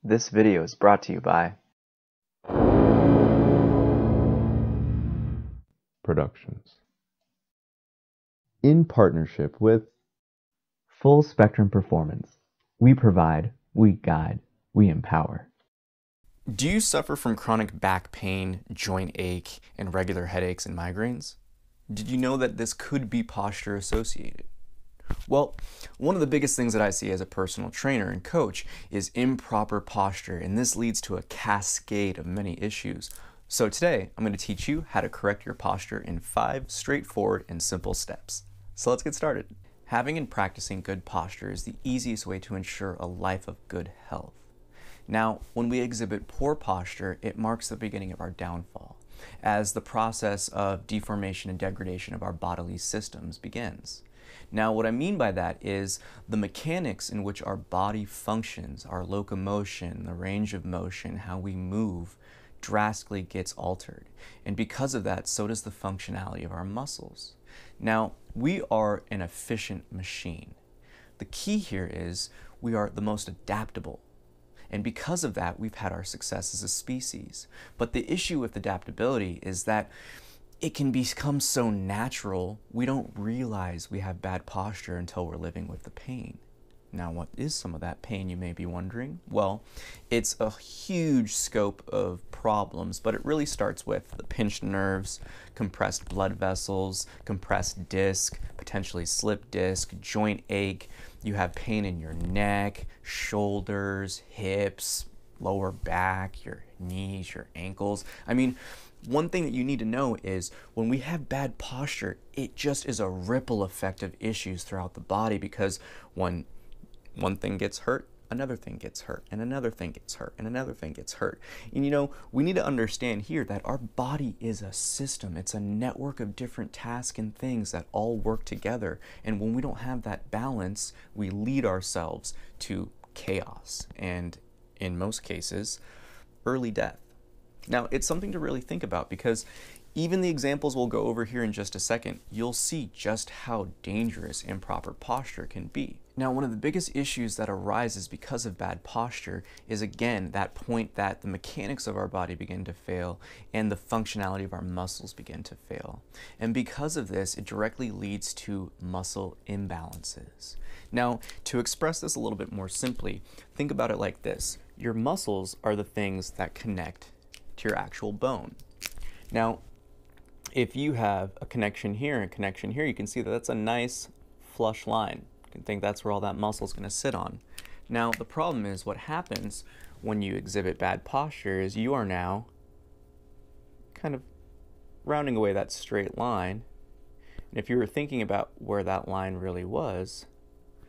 This video is brought to you by Productions. In partnership with Full Spectrum Performance. We provide, we guide, we empower. Do you suffer from chronic back pain, joint ache, and regular headaches and migraines? Did you know that this could be posture associated? Well, one of the biggest things that I see as a personal trainer and coach is improper posture, and this leads to a cascade of many issues. So today, I'm going to teach you how to correct your posture in 5 straightforward and simple steps. So let's get started. Having and practicing good posture is the easiest way to ensure a life of good health. Now, when we exhibit poor posture, it marks the beginning of our downfall, as the process of deformation and degradation of our bodily systems begins. Now, what I mean by that is the mechanics in which our body functions, our locomotion, the range of motion, how we move, drastically gets altered. And because of that, so does the functionality of our muscles. Now, we are an efficient machine. The key here is we are the most adaptable. And because of that, we've had our success as a species. But the issue with adaptability is that it can become so natural, we don't realize we have bad posture until we're living with the pain. Now, what is some of that pain, you may be wondering? Well, it's a huge scope of problems, but it really starts with the pinched nerves, compressed blood vessels, compressed disc, potentially slip disc, joint ache. You have pain in your neck, shoulders, hips, lower back, your knees, your ankles. I mean, one thing that you need to know is when we have bad posture, it just is a ripple effect of issues throughout the body, because when one thing gets hurt, another thing gets hurt, and another thing gets hurt, and another thing gets hurt. And you know, we need to understand here that our body is a system. It's a network of different tasks and things that all work together. And when we don't have that balance, we lead ourselves to chaos and, in most cases, early death. Now, it's something to really think about, because even the examples we'll go over here in just a second, you'll see just how dangerous improper posture can be. Now, one of the biggest issues that arises because of bad posture is, again, that point that the mechanics of our body begin to fail and the functionality of our muscles begin to fail. And because of this, it directly leads to muscle imbalances. Now, to express this a little bit more simply, think about it like this. Your muscles are the things that connect to your actual bone. Now, if you have a connection here and a connection here, you can see that that's a nice flush line. You can think that's where all that muscle is going to sit on. Now, the problem is what happens when you exhibit bad posture is you are now kind of rounding away that straight line. And if you were thinking about where that line really was,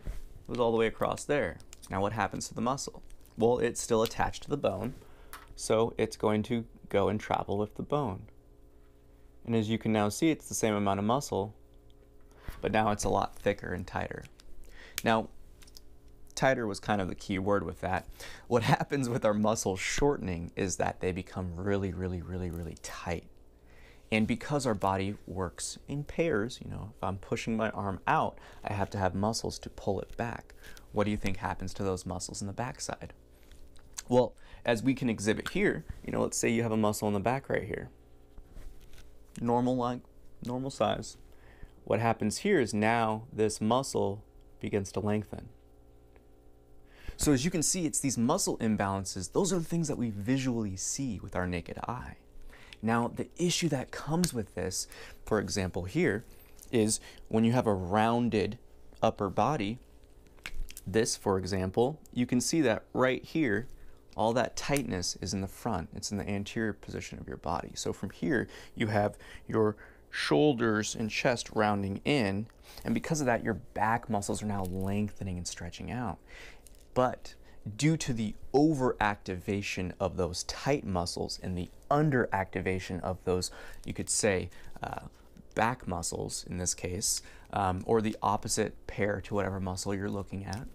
it was all the way across there. Now, what happens to the muscle? Well, it's still attached to the bone, so it's going to go and travel with the bone. And as you can now see, it's the same amount of muscle, but now it's a lot thicker and tighter. Now, tighter was kind of the key word with that. What happens with our muscles shortening is that they become really, really, really, really tight. And because our body works in pairs, you know, if I'm pushing my arm out, I have to have muscles to pull it back. What do you think happens to those muscles in the backside? Well, as we can exhibit here, you know, let's say you have a muscle in the back right here. Normal size. What happens here is now this muscle begins to lengthen. So as you can see, it's these muscle imbalances. Those are the things that we visually see with our naked eye. Now, the issue that comes with this, for example here, is when you have a rounded upper body, this, for example, you can see that right here, all that tightness is in the front. It's in the anterior position of your body. So from here, you have your shoulders and chest rounding in, and because of that, your back muscles are now lengthening and stretching out. But due to the overactivation of those tight muscles and the underactivation of those, you could say, back muscles in this case, or the opposite pair to whatever muscle you're looking at,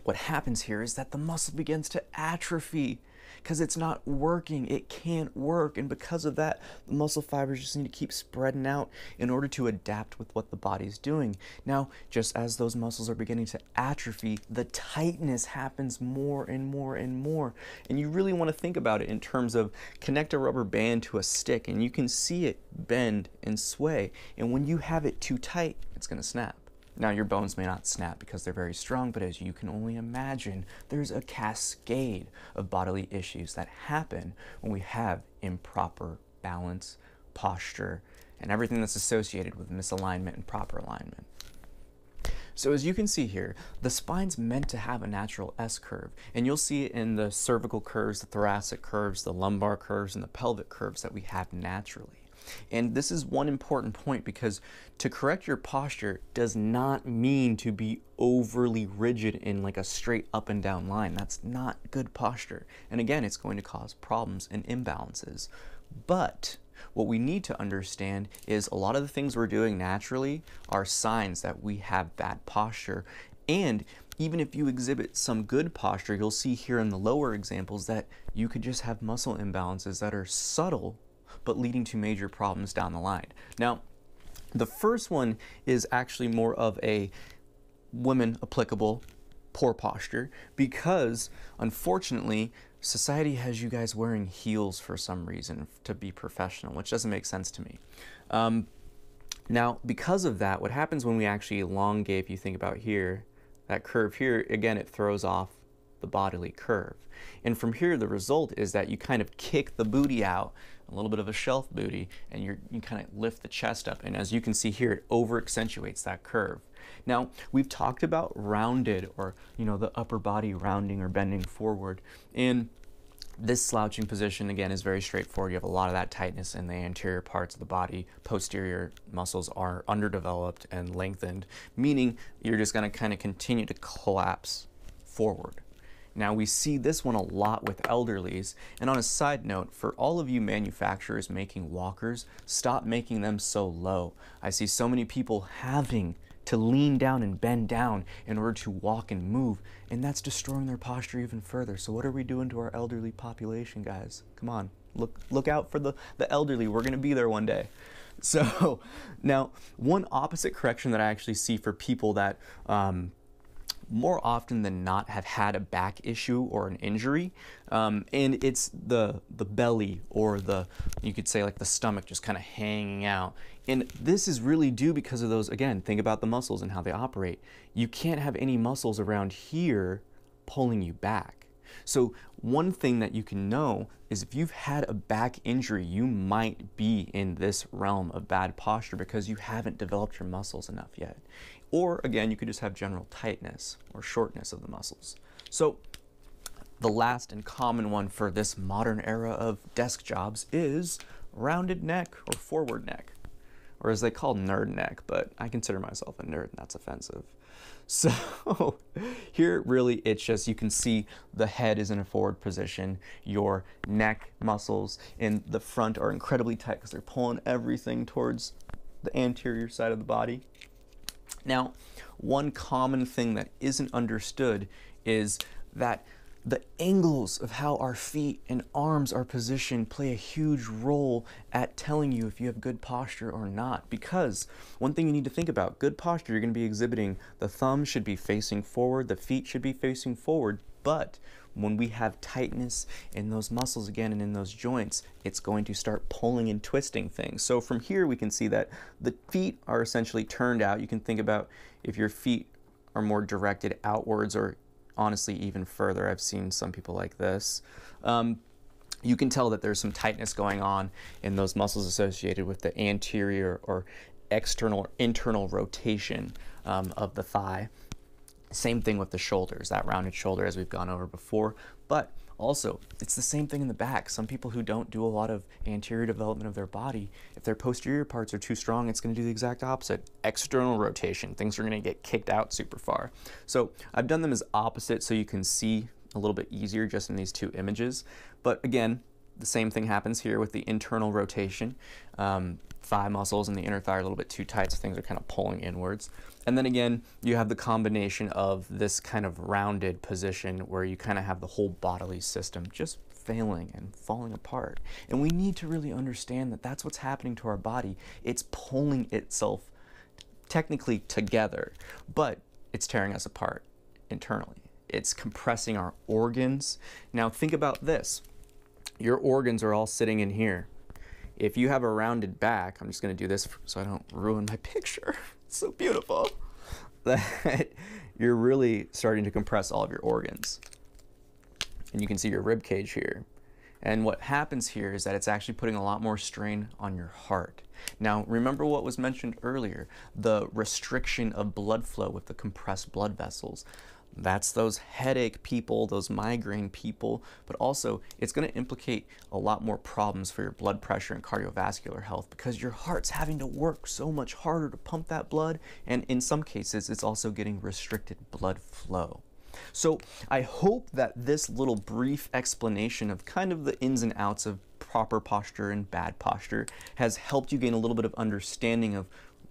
what happens here is that the muscle begins to atrophy because it's not working. It can't work. And because of that, the muscle fibers just need to keep spreading out in order to adapt with what the body's doing. Now, just as those muscles are beginning to atrophy, the tightness happens more and more and more. And you really want to think about it in terms of connect a rubber band to a stick and you can see it bend and sway. And when you have it too tight, it's going to snap. Now, your bones may not snap because they're very strong, but as you can only imagine, there's a cascade of bodily issues that happen when we have improper balance, posture, and everything that's associated with misalignment and proper alignment. So as you can see here, the spine's meant to have a natural S-curve, and you'll see it in the cervical curves, the thoracic curves, the lumbar curves, and the pelvic curves that we have naturally. And this is one important point because to correct your posture does not mean to be overly rigid in like a straight up and down line. That's not good posture. And again, it's going to cause problems and imbalances. But what we need to understand is a lot of the things we're doing naturally are signs that we have bad posture. And even if you exhibit some good posture, you'll see here in the lower examples that you could just have muscle imbalances that are subtle but leading to major problems down the line. Now, the first one is actually more of a women applicable poor posture because unfortunately society has you guys wearing heels for some reason to be professional, which doesn't make sense to me. Now, because of that, what happens when we actually elongate, if you think about here, that curve here, again, it throws off the bodily curve. And from here, the result is that you kind of kick the booty out, a little bit of a shelf booty, and you kind of lift the chest up. And as you can see here, it over accentuates that curve. Now, we've talked about rounded or, the upper body rounding or bending forward. And this slouching position, again, is very straightforward. You have a lot of that tightness in the anterior parts of the body. Posterior muscles are underdeveloped and lengthened, meaning you're just going to kind of continue to collapse forward. Now, we see this one a lot with elderlies. And on a side note, for all of you manufacturers making walkers, stop making them so low. I see so many people having to lean down and bend down in order to walk and move, and that's destroying their posture even further. So what are we doing to our elderly population, guys? Come on, look out for the elderly. We're gonna be there one day. So now, one opposite correction that I actually see for people that more often than not have had a back issue or an injury, and it's the belly or you could say like the stomach just kind of hanging out. And this is really due because of those, again, think about the muscles and how they operate. You can't have any muscles around here pulling you back. So one thing that you can know is if you've had a back injury, you might be in this realm of bad posture because you haven't developed your muscles enough yet. Or again, you could just have general tightness or shortness of the muscles. So the last and common one for this modern era of desk jobs is rounded neck or forward neck, or as they call nerd neck, but I consider myself a nerd and that's offensive. So here really it's just, you can see the head is in a forward position, your neck muscles in the front are incredibly tight because they're pulling everything towards the anterior side of the body. Now, one common thing that isn't understood is that the angles of how our feet and arms are positioned play a huge role at telling you if you have good posture or not. Because one thing you need to think about, good posture, you're going to be exhibiting, the thumb should be facing forward, the feet should be facing forward, but when we have tightness in those muscles again and in those joints, it's going to start pulling and twisting things. So from here we can see that the feet are essentially turned out. You can think about if your feet are more directed outwards or honestly even further. I've seen some people like this. You can tell that there's some tightness going on in those muscles associated with the anterior or external or internal rotation of the thigh. Same thing with the shoulders, that rounded shoulder as we've gone over before, but also it's the same thing in the back. Some people who don't do a lot of anterior development of their body, if their posterior parts are too strong, it's going to do the exact opposite. External rotation, things are going to get kicked out super far. So I've done them as opposite so you can see a little bit easier just in these two images. But again, The same thing happens here with the internal rotation. Thigh muscles and the inner thigh are a little bit too tight, so things are kind of pulling inwards. And then again, you have the combination of this kind of rounded position where you kind of have the whole bodily system just failing and falling apart. And we need to really understand that that's what's happening to our body. It's pulling itself technically together, but it's tearing us apart internally. It's compressing our organs. Now think about this. Your organs are all sitting in here. If you have a rounded back, I'm just going to do this so I don't ruin my picture. It's so beautiful. That you're really starting to compress all of your organs. And you can see your rib cage here. And what happens here is that it's actually putting a lot more strain on your heart. Now, remember what was mentioned earlier, the restriction of blood flow with the compressed blood vessels. That's those headache people, those migraine people, but also it's going to implicate a lot more problems for your blood pressure and cardiovascular health because your heart's having to work so much harder to pump that blood, and in some cases it's also getting restricted blood flow. So I hope that this little brief explanation of kind of the ins and outs of proper posture and bad posture has helped you gain a little bit of understanding of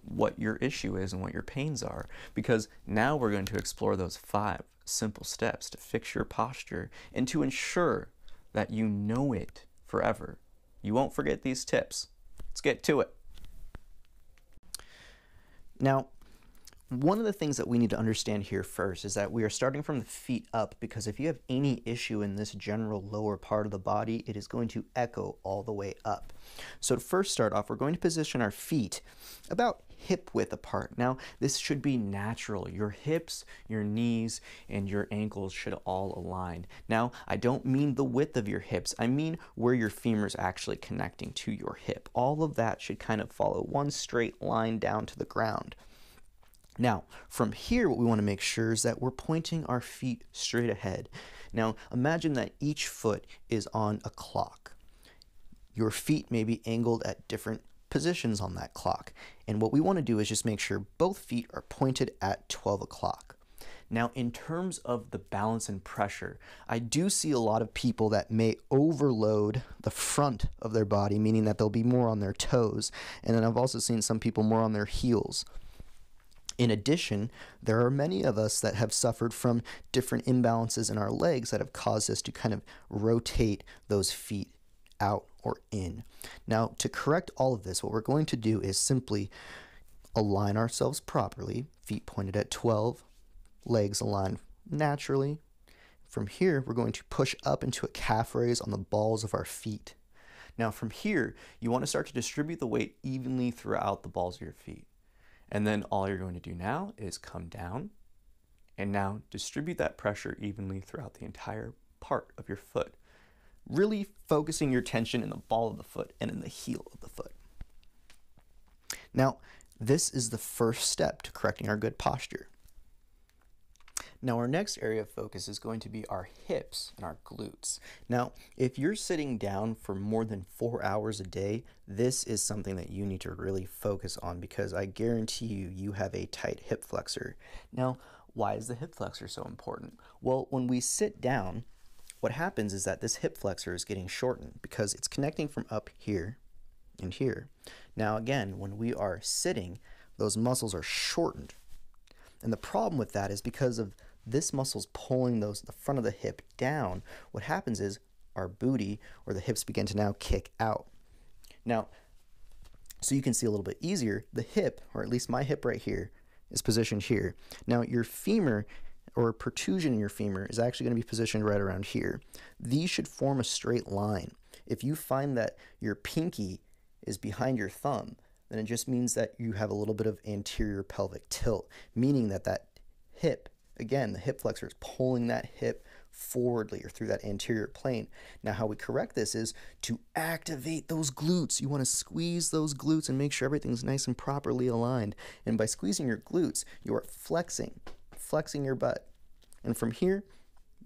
what your issue is and what your pains are, because now we're going to explore those 5 simple steps to fix your posture and to ensure that you know it forever. You won't forget these tips. Let's get to it. Now, one of the things that we need to understand here first is that we are starting from the feet up, because if you have any issue in this general lower part of the body, it is going to echo all the way up. So to first start off, we're going to position our feet about hip width apart. Now, this should be natural. Your hips, your knees, and your ankles should all align. Now, I don't mean the width of your hips. I mean where your femur is actually connecting to your hip. All of that should kind of follow one straight line down to the ground. Now, from here, what we want to make sure is that we're pointing our feet straight ahead. Now, imagine that each foot is on a clock. Your feet may be angled at different positions on that clock. And what we want to do is just make sure both feet are pointed at 12 o'clock. Now, in terms of the balance and pressure, I do see a lot of people that may overload the front of their body, meaning that they'll be more on their toes. And then I've also seen some people more on their heels. In addition, there are many of us that have suffered from different imbalances in our legs that have caused us to kind of rotate those feet out or in. Now, to correct all of this, what we're going to do is simply align ourselves properly, feet pointed at 12, legs aligned naturally. From here, we're going to push up into a calf raise on the balls of our feet. Now, from here, you want to start to distribute the weight evenly throughout the balls of your feet. And then all you're going to do now is come down and now distribute that pressure evenly throughout the entire part of your foot, really focusing your tension in the ball of the foot and in the heel of the foot. Now, this is the first step to correcting our good posture. Now, our next area of focus is going to be our hips and our glutes. Now, if you're sitting down for more than 4 hours a day, this is something that you need to really focus on, because I guarantee you have a tight hip flexor. Now, why is the hip flexor so important? Well, when we sit down, what happens is that this hip flexor is getting shortened because it's connecting from up here and here. Now, again, when we are sitting, those muscles are shortened. And the problem with that is because of this muscle's pulling the front of the hip down, what happens is our booty or the hips begin to now kick out. Now, so you can see a little bit easier, the hip, or at least my hip right here, is positioned here. Now, your femur or protrusion in your femur is actually going to be positioned right around here. These should form a straight line. If you find that your pinky is behind your thumb, then it just means that you have a little bit of anterior pelvic tilt, meaning that that hip, again, the hip flexor is pulling that hip forwardly or through that anterior plane. Now, how we correct this is to activate those glutes. You want to squeeze those glutes and make sure everything's nice and properly aligned. And by squeezing your glutes, you are flexing your butt. And from here,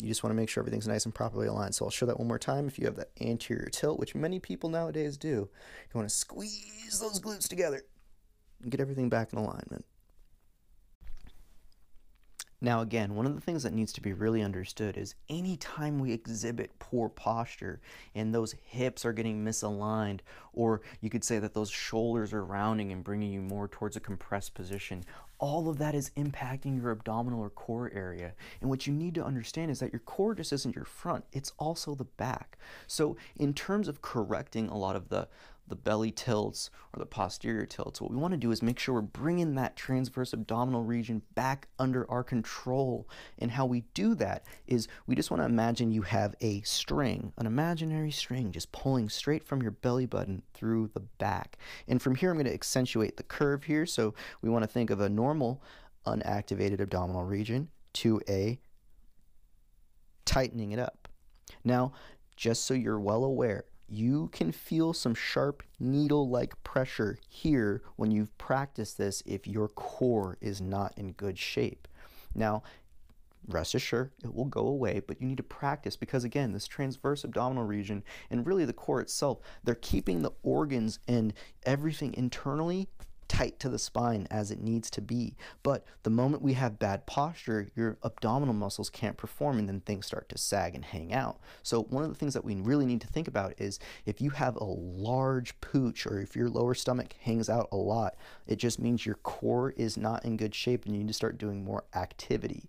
you just want to make sure everything's nice and properly aligned. So I'll show that one more time. If you have that anterior tilt, which many people nowadays do, you want to squeeze those glutes together and get everything back in alignment. Now again, one of the things that needs to be really understood is anytime we exhibit poor posture and those hips are getting misaligned, or you could say that those shoulders are rounding and bringing you more towards a compressed position, all of that is impacting your abdominal or core area. And what you need to understand is that your core just isn't your front, it's also the back. So in terms of correcting a lot of the belly tilts or the posterior tilts, what we want to do is make sure we're bringing that transverse abdominal region back under our control. And how we do that is we just want to imagine you have a string, an imaginary string, just pulling straight from your belly button through the back. And from here, I'm going to accentuate the curve here. So we want to think of a normal unactivated abdominal region to a tightening it up. Now, just so you're well aware, you can feel some sharp needle-like pressure here when you've practiced this if your core is not in good shape. Now, rest assured, it will go away, but you need to practice because, again, this transverse abdominal region and really the core itself, they're keeping the organs and everything internally tight to the spine as it needs to be. But the moment we have bad posture, your abdominal muscles can't perform and then things start to sag and hang out. So one of the things that we really need to think about is if you have a large pooch or if your lower stomach hangs out a lot, it just means your core is not in good shape and you need to start doing more activity.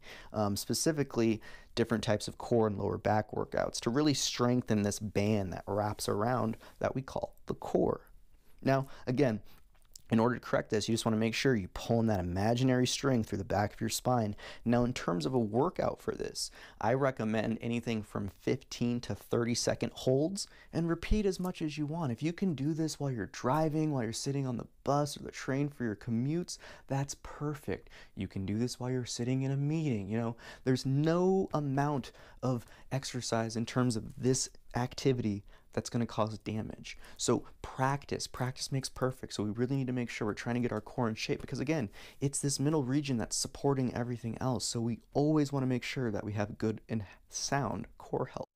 Specifically, different types of core and lower back workouts to really strengthen this band that wraps around that we call the core. Now, again, in order to correct this, you just want to make sure you pull in that imaginary string through the back of your spine. Now, in terms of a workout for this, I recommend anything from 15 to 30-second holds and repeat as much as you want. If you can do this while you're driving, while you're sitting on the bus or the train for your commutes, that's perfect. You can do this while you're sitting in a meeting. You know, there's no amount of exercise in terms of this activity that's going to cause damage. So practice makes perfect. So we really need to make sure we're trying to get our core in shape because, again, it's this middle region that's supporting everything else. So we always want to make sure that we have good and sound core health.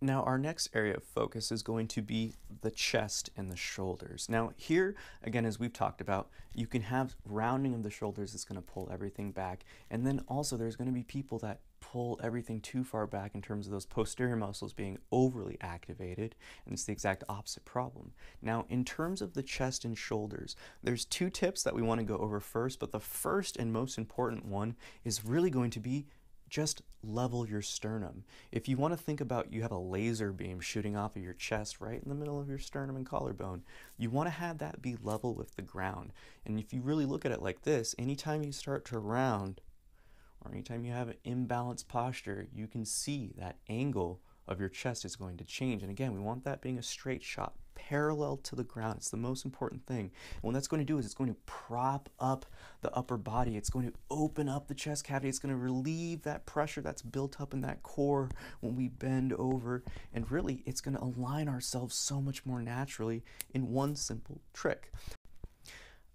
Now, our next area of focus is going to be the chest and the shoulders. Now, here, again, as we've talked about, you can have rounding of the shoulders that's going to pull everything back. And then also there's going to be people that pull everything too far back in terms of those posterior muscles being overly activated, and it's the exact opposite problem. Now, in terms of the chest and shoulders, there's two tips that we want to go over first, but the first and most important one is really going to be just level your sternum. If you want to think about you have a laser beam shooting off of your chest right in the middle of your sternum and collarbone, you want to have that be level with the ground. And if you really look at it like this, anytime you start to round or anytime you have an imbalanced posture, you can see that angle of your chest is going to change. And again, we want that being a straight shot parallel to the ground. It's the most important thing. And what that's going to do is it's going to prop up the upper body. It's going to open up the chest cavity. It's going to relieve that pressure that's built up in that core when we bend over. And really, it's going to align ourselves so much more naturally in one simple trick.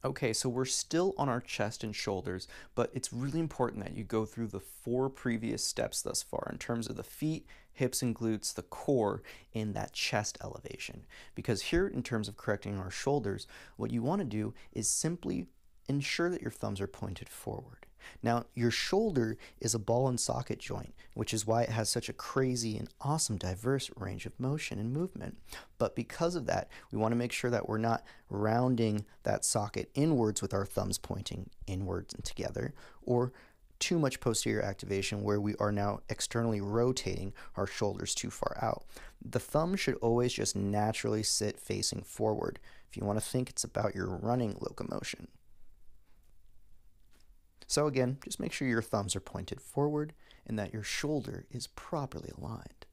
Okay, so we're still on our chest and shoulders, but it's really important that you go through the 4 previous steps thus far in terms of the feet, hips and glutes, the core, and that chest elevation. Because here, in terms of correcting our shoulders, what you want to do is simply ensure that your thumbs are pointed forward. Now, your shoulder is a ball and socket joint, which is why it has such a crazy and awesome diverse range of motion and movement. But because of that, we want to make sure that we're not rounding that socket inwards with our thumbs pointing inwards and together, or too much posterior activation where we are now externally rotating our shoulders too far out. The thumb should always just naturally sit facing forward if you want to think it's about your running locomotion. So again, just make sure your thumbs are pointed forward and that your shoulder is properly aligned.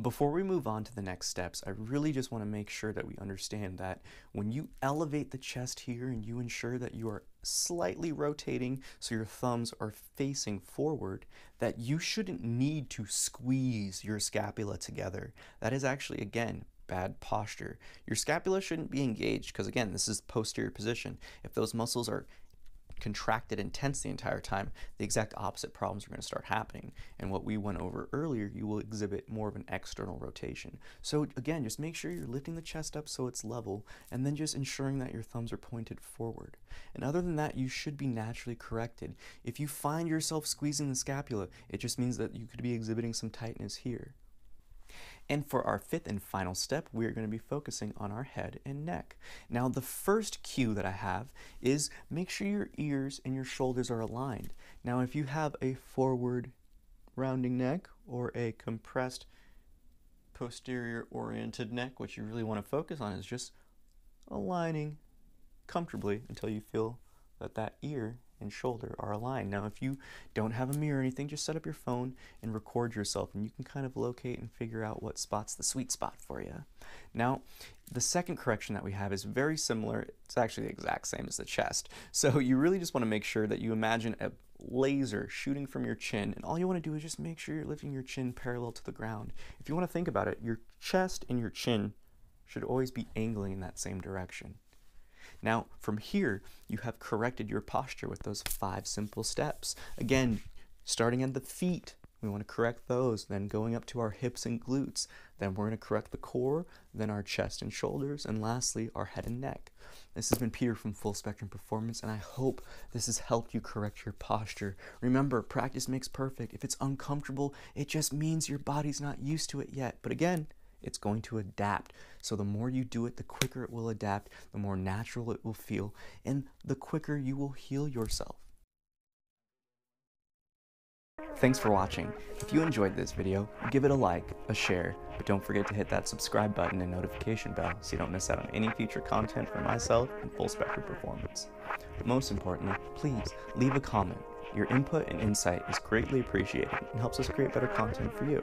Before we move on to the next steps, I really just want to make sure that we understand that when you elevate the chest here and you ensure that you are slightly rotating so your thumbs are facing forward, that you shouldn't need to squeeze your scapula together. That is actually, again, bad posture. Your scapula shouldn't be engaged because, again, this is posterior position. If those muscles are contracted and tense the entire time, the exact opposite problems are going to start happening. And what we went over earlier, you will exhibit more of an external rotation. So again, just make sure you're lifting the chest up so it's level, and then just ensuring that your thumbs are pointed forward. And other than that, you should be naturally corrected. If you find yourself squeezing the scapula, it just means that you could be exhibiting some tightness here. And for our fifth and final step, we're going to be focusing on our head and neck. Now, the first cue that I have is make sure your ears and your shoulders are aligned. Now, if you have a forward rounding neck or a compressed posterior oriented neck, what you really want to focus on is just aligning comfortably until you feel that that ear and shoulder are aligned. Now, if you don't have a mirror or anything, just set up your phone and record yourself, and you can kind of locate and figure out what spot's the sweet spot for you. Now, the second correction that we have is very similar. It's actually the exact same as the chest. So you really just want to make sure that you imagine a laser shooting from your chin, and all you want to do is just make sure you're lifting your chin parallel to the ground. If you want to think about it, your chest and your chin should always be angling in that same direction. Now, from here, you have corrected your posture with those 5 simple steps. Again, starting at the feet, we want to correct those, then going up to our hips and glutes, then we're going to correct the core, then our chest and shoulders, and lastly, our head and neck. This has been Peter from Full Spectrum Performance, and I hope this has helped you correct your posture. Remember, practice makes perfect. If it's uncomfortable, it just means your body's not used to it yet. But again, it's going to adapt. So the more you do it, the quicker it will adapt, the more natural it will feel, and the quicker you will heal yourself. Thanks for watching. If you enjoyed this video, give it a like, a share, but don't forget to hit that subscribe button and notification bell so you don't miss out on any future content from myself and Full Spectrum Performance. Most importantly, please leave a comment. Your input and insight is greatly appreciated and helps us create better content for you.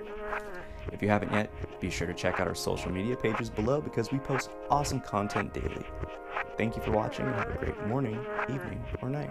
If you haven't yet, be sure to check out our social media pages below because we post awesome content daily. Thank you for watching and have a great morning, evening, or night.